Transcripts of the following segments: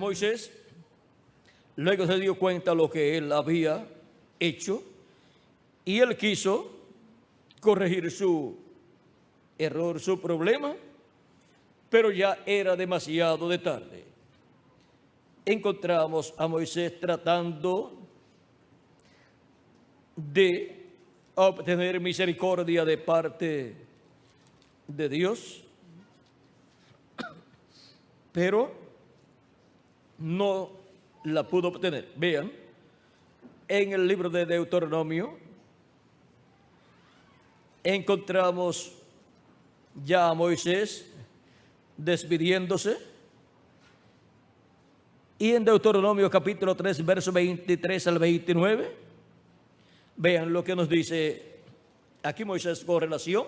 Moisés luego se dio cuenta de lo que él había hecho y él quiso corregir su error, su problema, pero ya era demasiado de tarde. Encontramos a Moisés tratando de obtener misericordia de parte de Dios, pero no la pudo obtener. Vean, en el libro de Deuteronomio encontramos ya a Moisés despidiéndose, y en Deuteronomio capítulo 3, verso 23 al 29, vean lo que nos dice aquí Moisés con relación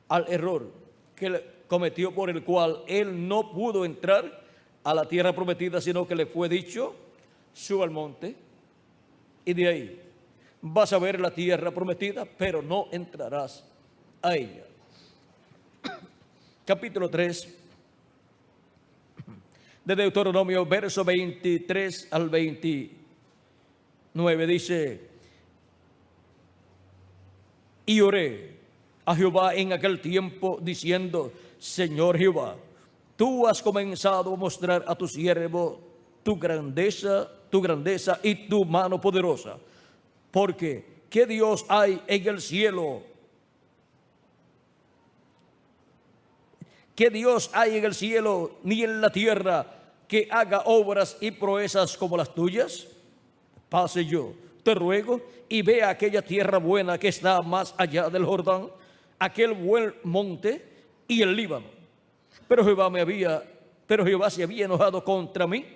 al error que cometió, por el cual él no pudo entrar a la tierra prometida, sino que le fue dicho: sube al monte y de ahí vas a ver la tierra prometida, pero no entrarás a ella. Capítulo 3 de Deuteronomio, verso 23 al 29, dice: y oré a Jehová en aquel tiempo diciendo: Señor Jehová, tú has comenzado a mostrar a tu siervo tu grandeza y tu mano poderosa, porque ¿qué Dios hay en el cielo? ¿Qué Dios hay en el cielo ni en la tierra que haga obras y proezas como las tuyas? Pase yo, te ruego, y vea aquella tierra buena que está más allá del Jordán, aquel buen monte y el Líbano. Pero Jehová se había enojado contra mí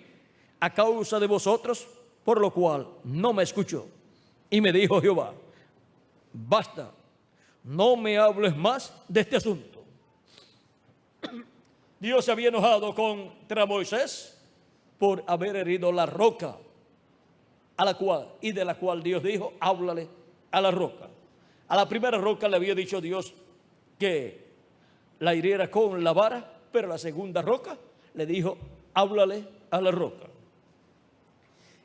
a causa de vosotros, por lo cual no me escuchó. Y me dijo Jehová: basta, no me hables más de este asunto. Dios se había enojado contra Moisés por haber herido la roca de la cual Dios dijo: háblale a la roca. A la primera roca le había dicho Dios que la hiriera con la vara, pero a la segunda roca le dijo: háblale a la roca.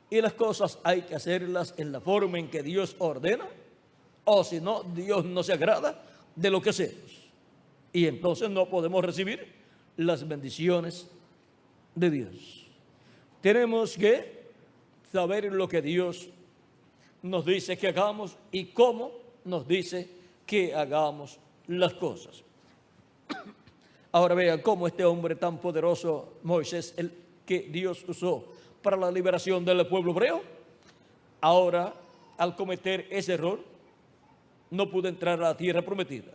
Y las cosas hay que hacerlas en la forma en que Dios ordena, o si no, Dios no se agrada de lo que hacemos. Y entonces no podemos recibir las bendiciones de Dios. Tenemos que saber lo que Dios nos dice que hagamos y cómo nos dice que hagamos las cosas. Ahora vean cómo este hombre tan poderoso, Moisés, el que Dios usó para la liberación del pueblo hebreo, ahora al cometer ese error no pudo entrar a la tierra prometida.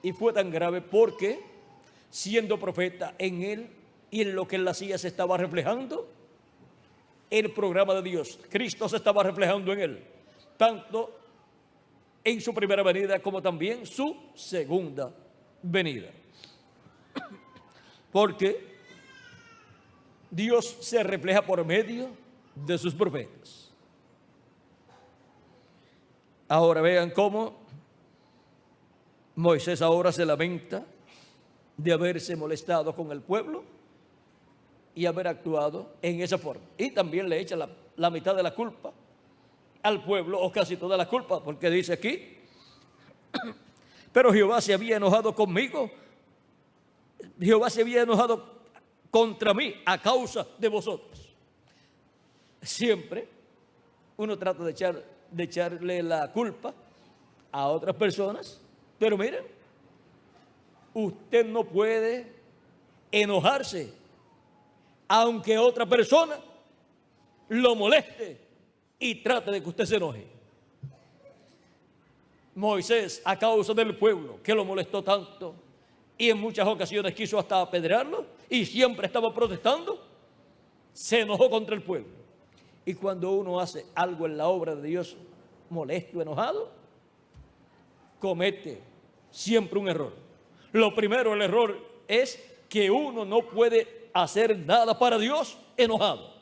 Y fue tan grave porque, siendo profeta, en él y en lo que él hacía se estaba reflejando el programa de Dios. Cristo se estaba reflejando en él, tanto en su primera venida como también su segunda venida. Porque Dios se refleja por medio de sus profetas. Ahora vean cómo Moisés ahora se lamenta de haberse molestado con el pueblo y haber actuado en esa forma. Y también le echa la mitad de la culpa al pueblo, o casi toda la culpa, porque dice aquí: pero Jehová se había enojado conmigo, Jehová se había enojado contra mí a causa de vosotros. Siempre uno trata de echarle la culpa a otras personas, pero miren, usted no puede enojarse aunque otra persona lo moleste y trate de que usted se enoje. Moisés, a causa del pueblo que lo molestó tanto y en muchas ocasiones quiso hasta apedrearlo y siempre estaba protestando, se enojó contra el pueblo. Y cuando uno hace algo en la obra de Dios molesto, enojado, comete siempre un error. Lo primero, el error es que uno no puede hacer nada para Dios enojado.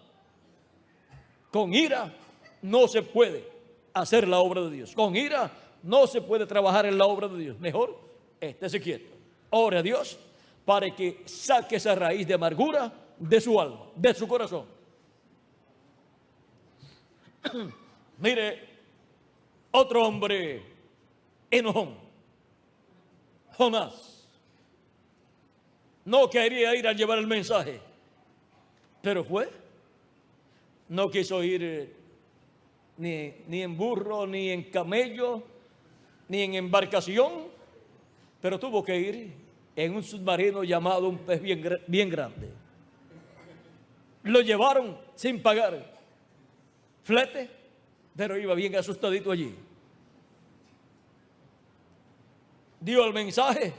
Con ira no se puede hacer la obra de Dios. Con ira no se puede trabajar en la obra de Dios. Mejor estése quieto. Ore a Dios para que saque esa raíz de amargura de su alma, de su corazón. Mire, otro hombre enojón, Jonás, no quería ir a llevar el mensaje, pero fue. No quiso ir ni en burro, ni en camello, ni en embarcación, pero tuvo que ir en un submarino llamado un pez bien grande. Lo llevaron sin pagar flete, pero iba bien asustadito allí. Dio el mensaje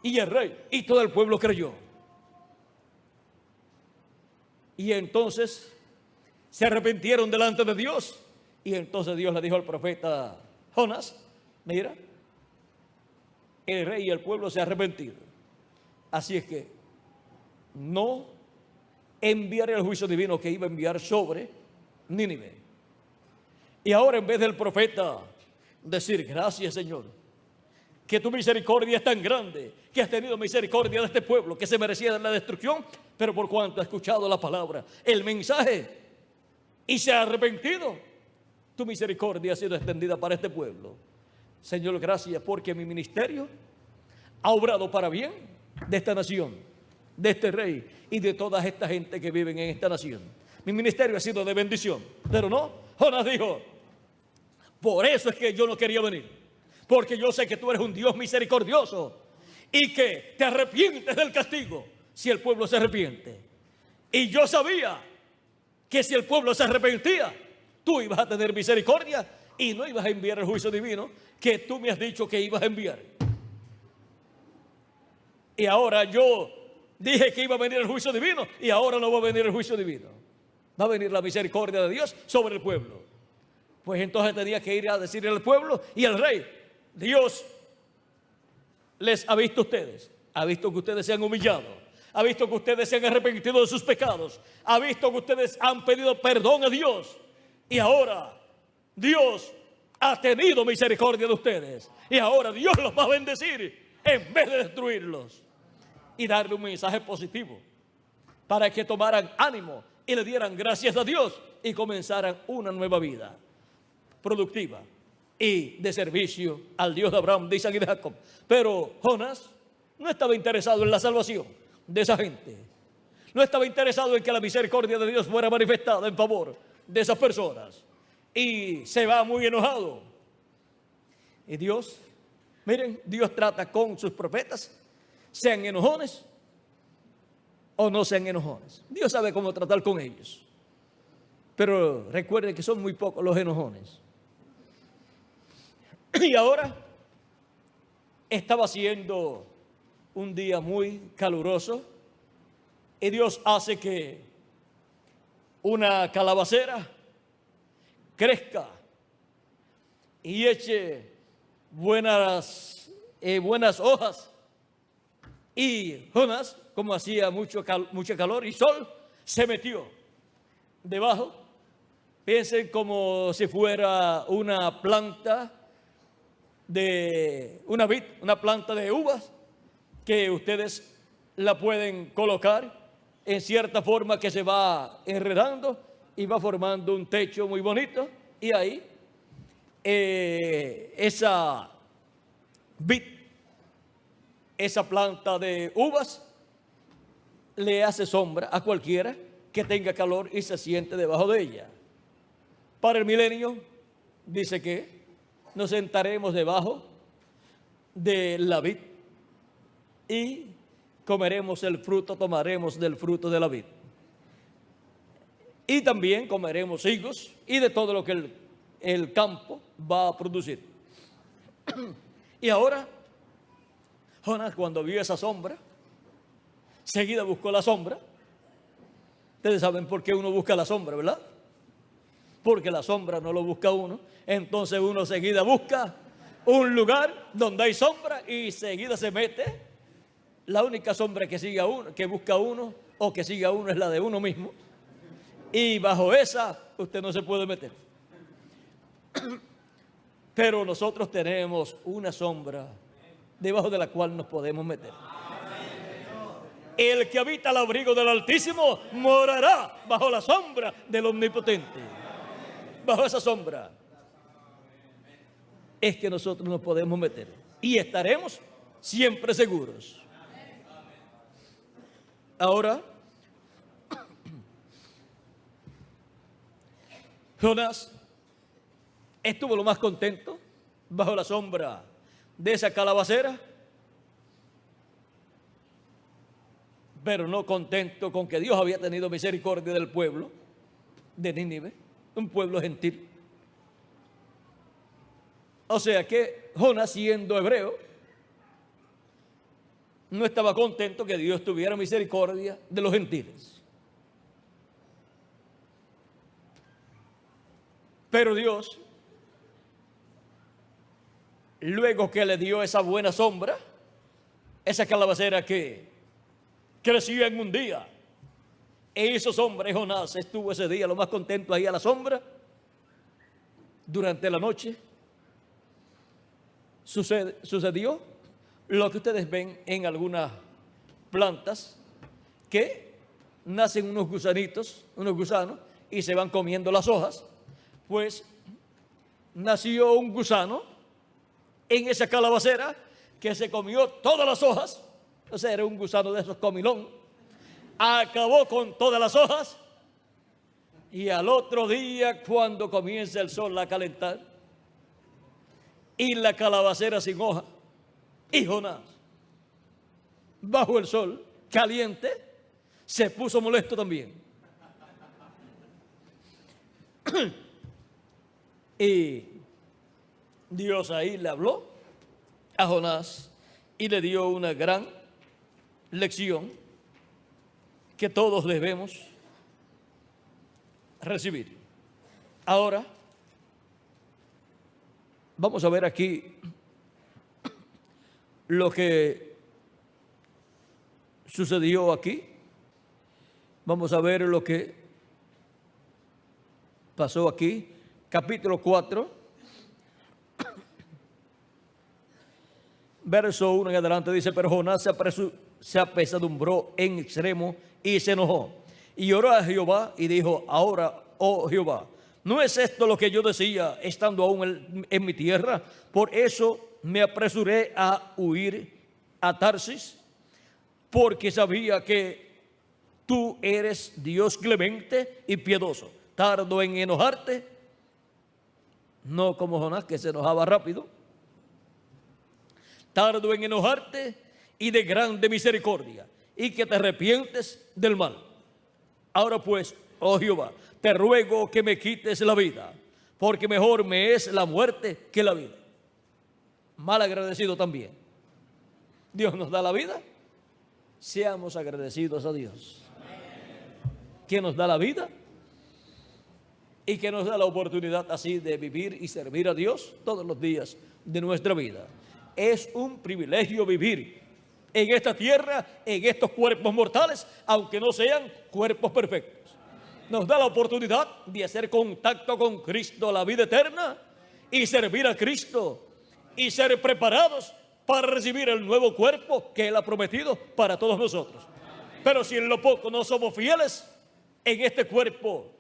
y el rey y todo el pueblo creyó. Y entonces se arrepintieron delante de Dios. Y entonces Dios le dijo al profeta Jonás: mira, el rey y el pueblo se han arrepentido, así es que no enviaré el juicio divino que iba a enviar sobre Nínive. Y ahora, en vez del profeta decir: gracias, Señor, que tu misericordia es tan grande, que has tenido misericordia de este pueblo que se merecía de la destrucción, pero por cuanto ha escuchado la palabra, el mensaje, y se ha arrepentido, tu misericordia ha sido extendida para este pueblo. Señor, gracias porque mi ministerio ha obrado para bien de esta nación, de este rey y de toda esta gente que viven en esta nación. Mi ministerio ha sido de bendición. Pero no, Jonás dijo: por eso es que yo no quería venir, porque yo sé que tú eres un Dios misericordioso y que te arrepientes del castigo si el pueblo se arrepiente. Y yo sabía que si el pueblo se arrepentía, tú ibas a tener misericordia y no ibas a enviar el juicio divino que tú me has dicho que ibas a enviar. Y ahora yo dije que iba a venir el juicio divino y ahora no va a venir el juicio divino. Va a venir la misericordia de Dios sobre el pueblo. Pues entonces tenía que ir a decirle al pueblo y al rey: Dios les ha visto a ustedes, ha visto que ustedes se han humillado, ha visto que ustedes se han arrepentido de sus pecados, ha visto que ustedes han pedido perdón a Dios, y ahora Dios ha tenido misericordia de ustedes, y ahora Dios los va a bendecir en vez de destruirlos, y darle un mensaje positivo para que tomaran ánimo y le dieran gracias a Dios y comenzaran una nueva vida productiva y de servicio al Dios de Abraham, de Isaac y de Jacob. Pero Jonás no estaba interesado en la salvación de esa gente, no estaba interesado en que la misericordia de Dios fuera manifestada en favor de esas personas, y se va muy enojado. Y Dios, miren, Dios trata con sus profetas, sean enojones o no sean enojones. Dios sabe cómo tratar con ellos, pero recuerden que son muy pocos los enojones. Y ahora estaba siendo un día muy caluroso y Dios hace que una calabacera crezca y eche buenas hojas. Y Jonás, como hacía mucho calor y sol, se metió debajo. Piensen como si fuera una planta de una vid, una planta de uvas, que ustedes la pueden colocar en cierta forma que se va enredando y va formando un techo muy bonito, y ahí esa vid, esa planta de uvas, le hace sombra a cualquiera que tenga calor y se siente debajo de ella. Para el milenio dice que nos sentaremos debajo de la vid y comeremos el fruto, tomaremos del fruto de la vid. Y también comeremos higos y de todo lo que el campo va a producir. Y ahora, Jonás, cuando vio esa sombra, seguida buscó la sombra. Ustedes saben por qué uno busca la sombra, ¿verdad? Porque la sombra no lo busca uno. Entonces uno seguida busca un lugar donde hay sombra y seguida se mete. La única sombra que sigue a uno, que busca uno o que sigue a uno, es la de uno mismo. Y bajo esa usted no se puede meter. Pero nosotros tenemos una sombra debajo de la cual nos podemos meter. El que habita al abrigo del Altísimo morará bajo la sombra del Omnipotente. Bajo esa sombra es que nosotros nos podemos meter y estaremos siempre seguros. Ahora, Jonás estuvo lo más contento bajo la sombra de esa calabacera, pero no contento con que Dios había tenido misericordia del pueblo de Nínive, un pueblo gentil. O sea que Jonás, siendo hebreo, no estaba contento que Dios tuviera misericordia de los gentiles. Pero Dios, luego que le dio esa buena sombra, esa calabacera que creció en un día e hizo sombra, y Jonás estuvo ese día lo más contento ahí a la sombra. Durante la noche sucedió lo que ustedes ven en algunas plantas, que nacen unos gusanitos, unos gusanos, y se van comiendo las hojas. Pues nació un gusano en esa calabacera que se comió todas las hojas. O sea, era un gusano de esos comilón. Acabó con todas las hojas, y al otro día, cuando comienza el sol a calentar y la calabacera sin hoja, y Jonás bajo el sol caliente, se puso molesto también. Y Dios ahí le habló a Jonás y le dio una gran lección que todos debemos recibir. Ahora vamos a ver aquí lo que sucedió aquí. Vamos a ver lo que pasó aquí. Capítulo 4, verso 1 en adelante, dice: pero Jonás se apesadumbró en extremo y se enojó, y oró a Jehová y dijo: ahora, oh Jehová, ¿no es esto lo que yo decía estando aún en mi tierra? Por eso me apresuré a huir a Tarsis, porque sabía que tú eres Dios clemente y piadoso, tardo en enojarte, no como Jonás, que se enojaba rápido, tardo en enojarte y de grande misericordia, y que te arrepientes del mal. Ahora pues, oh Jehová, te ruego que me quites la vida, porque mejor me es la muerte que la vida. Mal agradecido también. Dios nos da la vida, seamos agradecidos a Dios, que nos da la vida y que nos da la oportunidad así de vivir y servir a Dios todos los días de nuestra vida. Es un privilegio vivir en esta tierra, en estos cuerpos mortales, aunque no sean cuerpos perfectos. Nos da la oportunidad de hacer contacto con Cristo, la vida eterna, y servir a Cristo y ser preparados para recibir el nuevo cuerpo que Él ha prometido para todos nosotros. Pero si en lo poco no somos fieles en este cuerpo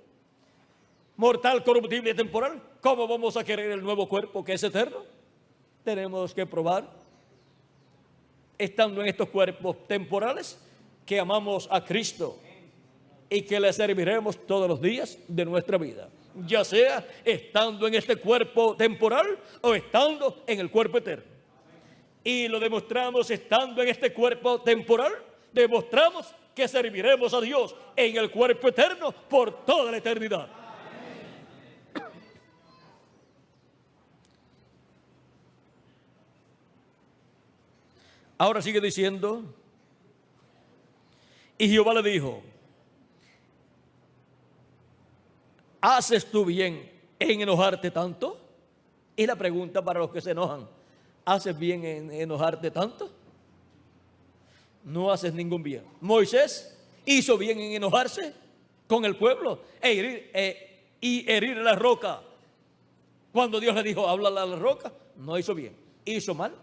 mortal, corruptible y temporal, ¿cómo vamos a querer el nuevo cuerpo que es eterno? Tenemos que probar, estando en estos cuerpos temporales, que amamos a Cristo y que le serviremos todos los días de nuestra vida, ya sea estando en este cuerpo temporal o estando en el cuerpo eterno. Y lo demostramos estando en este cuerpo temporal, demostramos que serviremos a Dios en el cuerpo eterno por toda la eternidad. Ahora sigue diciendo: y Jehová le dijo: ¿haces tú bien en enojarte tanto? Y la pregunta para los que se enojan: ¿haces bien en enojarte tanto? No haces ningún bien. Moisés hizo bien en enojarse con el pueblo y herir la roca. Cuando Dios le dijo: háblale a la roca, no hizo bien, hizo mal.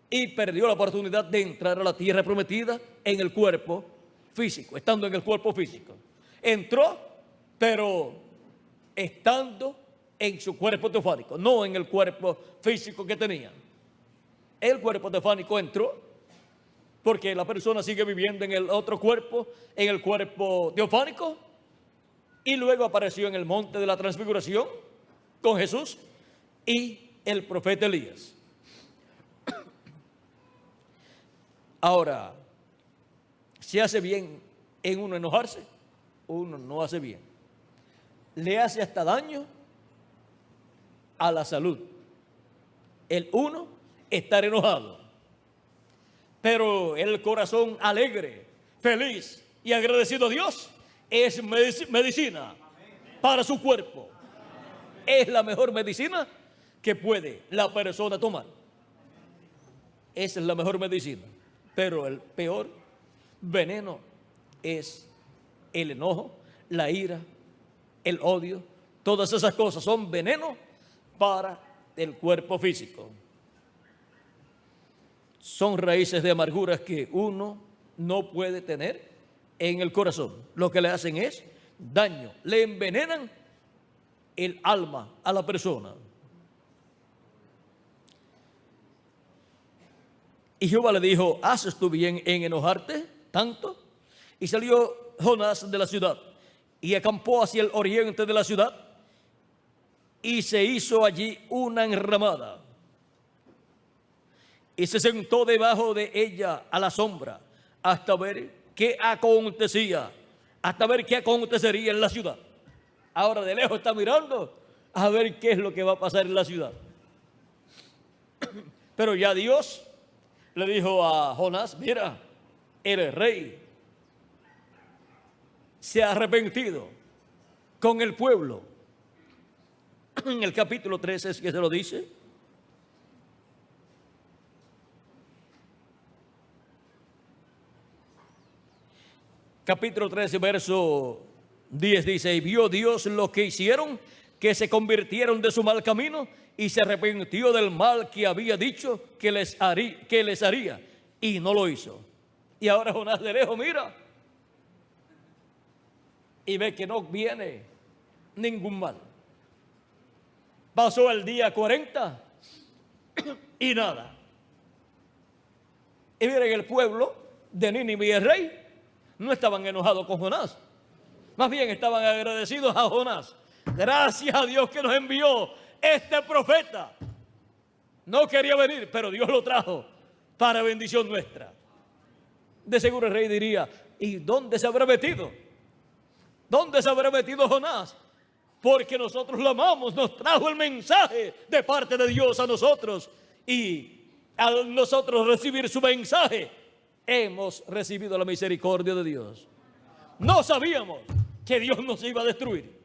y perdió la oportunidad de entrar a la tierra prometida en el cuerpo físico, estando en el cuerpo físico. Entró, pero estando en su cuerpo teofánico, no en el cuerpo físico que tenía. El cuerpo teofánico entró porque la persona sigue viviendo en el otro cuerpo, en el cuerpo teofánico, y luego apareció en el monte de la transfiguración con Jesús y el profeta Elías. Ahora, ¿se hace bien en uno enojarse? Uno no hace bien. Le hace hasta daño a la salud el uno estar enojado. Pero el corazón alegre, feliz y agradecido a Dios es medicina para su cuerpo. Es la mejor medicina que puede la persona tomar. Esa es la mejor medicina. Pero el peor veneno es el enojo, la ira, el odio. Todas esas cosas son veneno para el cuerpo físico. Son raíces de amarguras que uno no puede tener en el corazón. Lo que le hacen es daño, le envenenan el alma a la persona. Y Jehová le dijo: ¿haces tú bien en enojarte tanto? Y salió Jonás de la ciudad y acampó hacia el oriente de la ciudad y se hizo allí una enramada y se sentó debajo de ella a la sombra hasta ver qué acontecía, hasta ver qué acontecería en la ciudad. Ahora de lejos está mirando a ver qué es lo que va a pasar en la ciudad. Pero ya Dios le dijo a Jonás: mira, el rey se ha arrepentido con el pueblo. En el capítulo 13 es que se lo dice. Capítulo 13, verso 10 dice: y vio Dios lo que hicieron, que se convirtieron de su mal camino, y se arrepintió del mal que había dicho que les haría, y no lo hizo. Y ahora Jonás de lejos mira y ve que no viene ningún mal. Pasó el día 40 y nada. Y miren, el pueblo de Nínive y el rey no estaban enojados con Jonás, más bien estaban agradecidos a Jonás. Gracias a Dios que nos envió este profeta. No quería venir, pero Dios lo trajo para bendición nuestra. De seguro el rey diría: ¿y dónde se habrá metido? ¿Dónde se habrá metido Jonás? Porque nosotros lo amamos, nos trajo el mensaje de parte de Dios a nosotros, y al nosotros recibir su mensaje hemos recibido la misericordia de Dios. No sabíamos que Dios nos iba a destruir,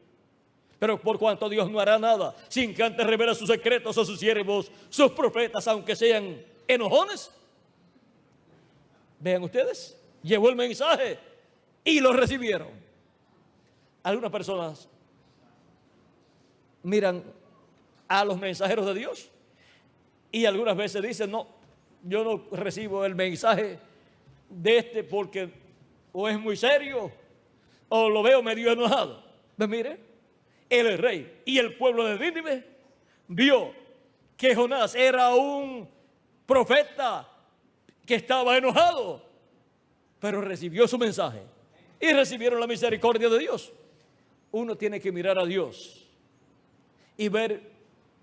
pero por cuanto Dios no hará nada sin que antes revela sus secretos a sus siervos, sus profetas, aunque sean enojones. Vean ustedes, llevó el mensaje y lo recibieron. Algunas personas miran a los mensajeros de Dios y algunas veces dicen: no, yo no recibo el mensaje de este porque o es muy serio o lo veo medio enojado. Pues mire, el rey y el pueblo de Nínive vio que Jonás era un profeta que estaba enojado, pero recibió su mensaje y recibieron la misericordia de Dios. Uno tiene que mirar a Dios y ver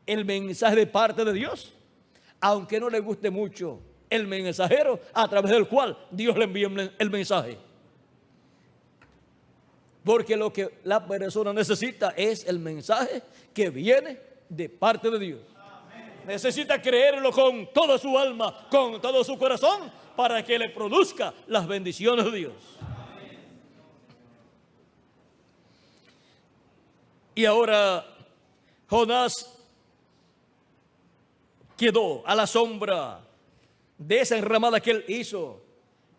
el mensaje de parte de Dios, aunque no le guste mucho el mensajero a través del cual Dios le envía el mensaje. Porque lo que la persona necesita es el mensaje que viene de parte de Dios. Necesita creerlo con toda su alma, con todo su corazón, para que le produzca las bendiciones de Dios. Y ahora Jonás quedó a la sombra de esa enramada que él hizo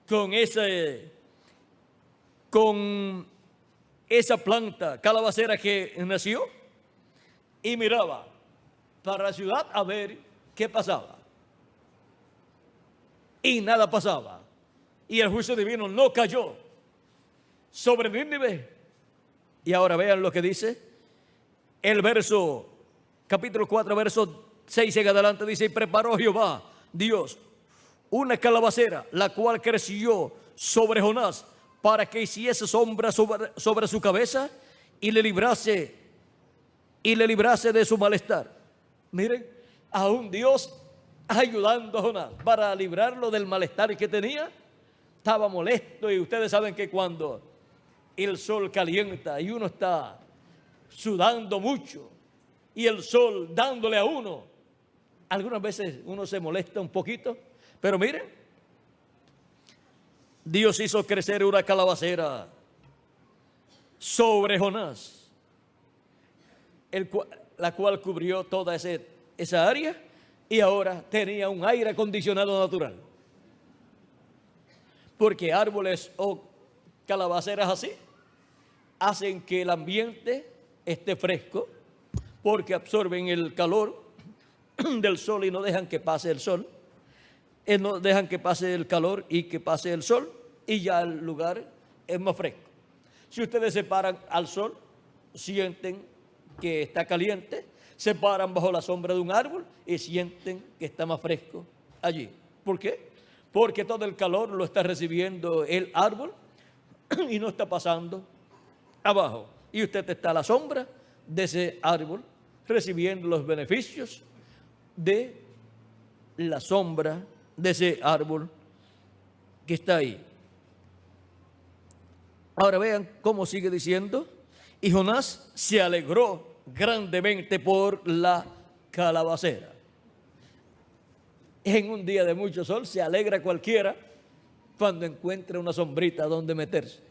con esa planta calabacera que nació, y miraba para la ciudad a ver qué pasaba. y nada pasaba. Y el juicio divino no cayó sobre Nínive. Y ahora vean lo que dice el verso, capítulo 4, verso 6 en adelante, dice: y preparó Jehová Dios una calabacera, la cual creció sobre Jonás, para que hiciese sombra sobre su cabeza y le librase de su malestar. Miren, aún Dios ayudando a Jonás para librarlo del malestar que tenía. Estaba molesto, y ustedes saben que cuando el sol calienta y uno está sudando mucho y el sol dándole a uno, algunas veces uno se molesta un poquito. Pero miren, Dios hizo crecer una calabacera sobre Jonás, la cual cubrió toda esa área, y ahora tenía un aire acondicionado natural. Porque árboles o calabaceras así hacen que el ambiente esté fresco, porque absorben el calor del sol y no dejan que pase el sol. No dejan que pase el calor y que pase el sol, y ya el lugar es más fresco. Si ustedes se paran al sol, sienten que está caliente, se paran bajo la sombra de un árbol y sienten que está más fresco allí. ¿Por qué? Porque todo el calor lo está recibiendo el árbol y no está pasando abajo. Y usted está a la sombra de ese árbol, recibiendo los beneficios de la sombra de ese árbol que está ahí. Ahora vean cómo sigue diciendo: y Jonás se alegró grandemente por la calabacera. En un día de mucho sol se alegra cualquiera cuando encuentra una sombrita donde meterse.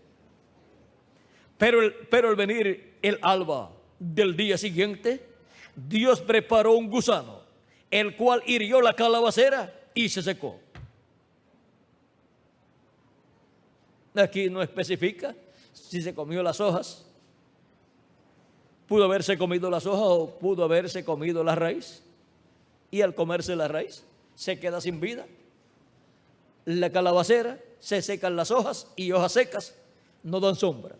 Pero al venir el alba del día siguiente, Dios preparó un gusano, el cual hirió la calabacera y se secó. Aquí no especifica si se comió las hojas. Pudo haberse comido las hojas o pudo haberse comido la raíz. Y al comerse la raíz, se queda sin vida. La calabacera, se secan las hojas, y hojas secas no dan sombra.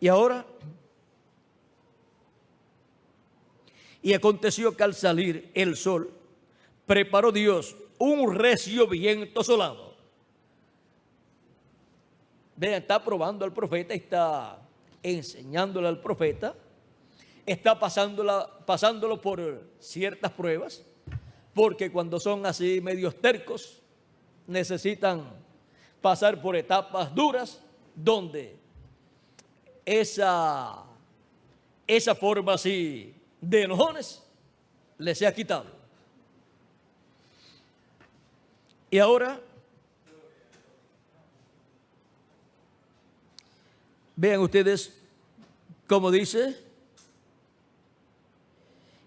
Y ahora, y aconteció que al salir el sol, preparó Dios un recio viento solano. Vean, está probando al profeta, está enseñándole al profeta, está pasándolo por ciertas pruebas, porque cuando son así medios tercos, necesitan pasar por etapas duras, donde esa forma así de enojones les se ha quitado. Y ahora vean ustedes cómo dice: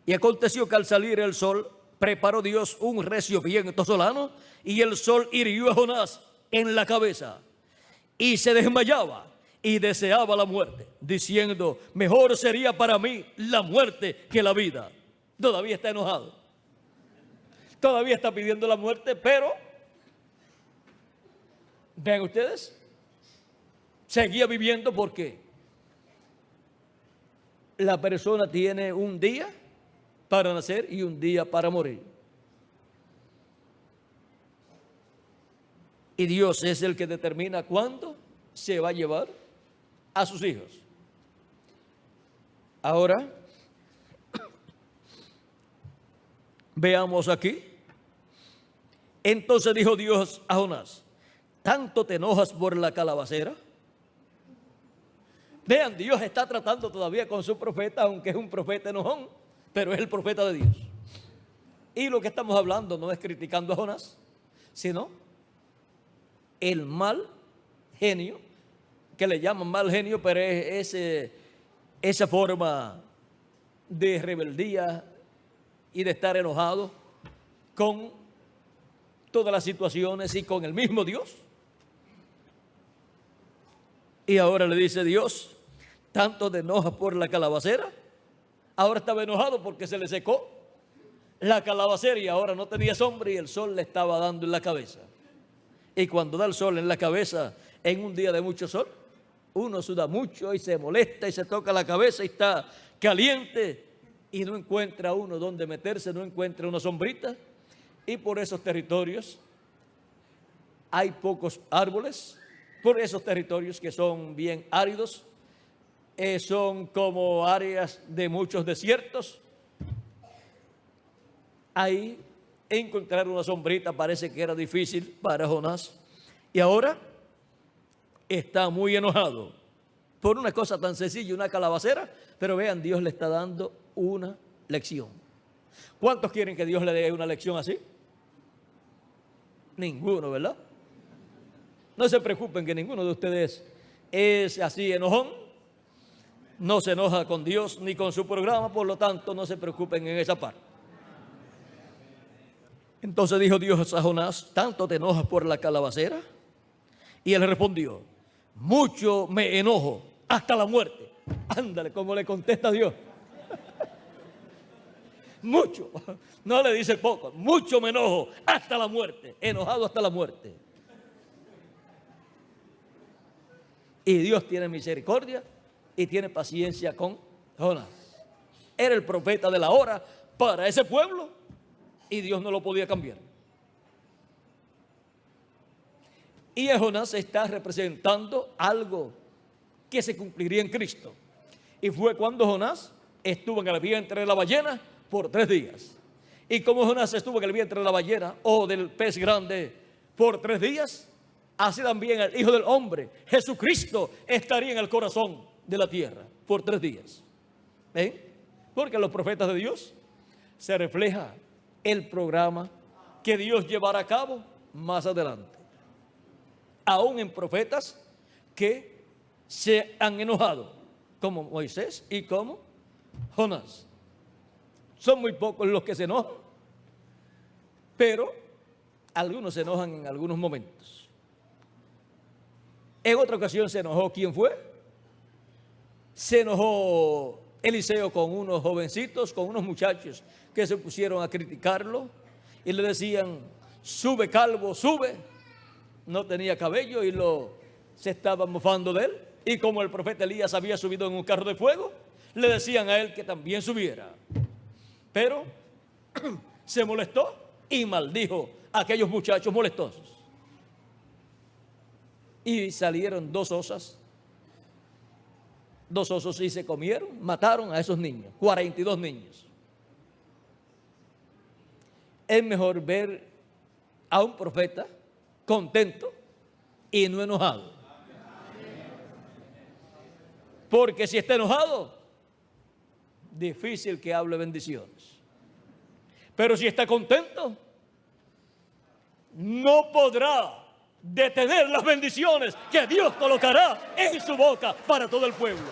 y aconteció que al salir el sol, preparó Dios un recio viento solano, y el sol hirió a Jonás en la cabeza, y se desmayaba y deseaba la muerte, diciendo: mejor sería para mí la muerte que la vida. Todavía está enojado, todavía está pidiendo la muerte, pero vean ustedes, seguía viviendo, porque la persona tiene un día para nacer y un día para morir. Y Dios es el que determina cuándo se va a llevar a sus hijos. Ahora, veamos aquí. Entonces dijo Dios a Jonás: ¿tanto te enojas por la calabacera? Vean, Dios está tratando todavía con su profeta, aunque es un profeta enojón, pero es el profeta de Dios. Y lo que estamos hablando no es criticando a Jonás, sino el mal genio, que le llaman mal genio, pero es esa forma de rebeldía y de estar enojado con todas las situaciones y con el mismo Dios. Y ahora le dice Dios: tanto te enojas por la calabacera. Ahora estaba enojado porque se le secó la calabacera y ahora no tenía sombra y el sol le estaba dando en la cabeza. Y cuando da el sol en la cabeza en un día de mucho sol, uno suda mucho y se molesta y se toca la cabeza y está caliente y no encuentra uno dónde meterse, no encuentra una sombrita. Y por esos territorios hay pocos árboles, por esos territorios que son bien áridos, son como áreas de muchos desiertos. Ahí encontrar una sombrita parece que era difícil para Jonás. Y ahora está muy enojado por una cosa tan sencilla, una calabacera. Pero vean, Dios le está dando una lección. ¿Cuántos quieren que Dios le dé una lección así? Ninguno, ¿verdad? No se preocupen que ninguno de ustedes es así enojón. No se enoja con Dios ni con su programa, por lo tanto no se preocupen en esa parte. Entonces dijo Dios a Jonás: ¿tanto te enojas por la calabacera? Y él respondió: mucho me enojo, hasta la muerte. Ándale, como le contesta Dios. Mucho, no le dice poco, mucho me enojo, hasta la muerte, enojado hasta la muerte. Y Dios tiene misericordia y tiene paciencia con Jonás. Era el profeta de la hora para ese pueblo y Dios no lo podía cambiar. Y Jonás está representando algo que se cumpliría en Cristo. Y fue cuando Jonás estuvo en el vientre de la ballena por 3 días. Y como Jonás estuvo en el vientre de la ballena o del pez grande por 3 días, así también el Hijo del Hombre, Jesucristo, estaría en el corazón de la tierra por 3 días. ¿Ven? Porque en los profetas de Dios se refleja el programa que Dios llevará a cabo más adelante. Aún en profetas que se han enojado, como Moisés y como Jonás. Son muy pocos los que se enojan, pero algunos se enojan en algunos momentos. En otra ocasión se enojó, ¿quién fue? Se enojó Eliseo con unos jovencitos, con unos muchachos que se pusieron a criticarlo y le decían: sube calvo, sube. No tenía cabello y se estaban mofando de él. Y como el profeta Elías había subido en un carro de fuego, le decían a él que también subiera. Pero se molestó y maldijo a aquellos muchachos molestosos. Y salieron 2 osos y se comieron, mataron a esos niños, 42 niños. Es mejor ver a un profeta contento y no enojado. Porque si está enojado, difícil que hable bendiciones. Pero si está contento, no podrá detener las bendiciones que Dios colocará en su boca para todo el pueblo.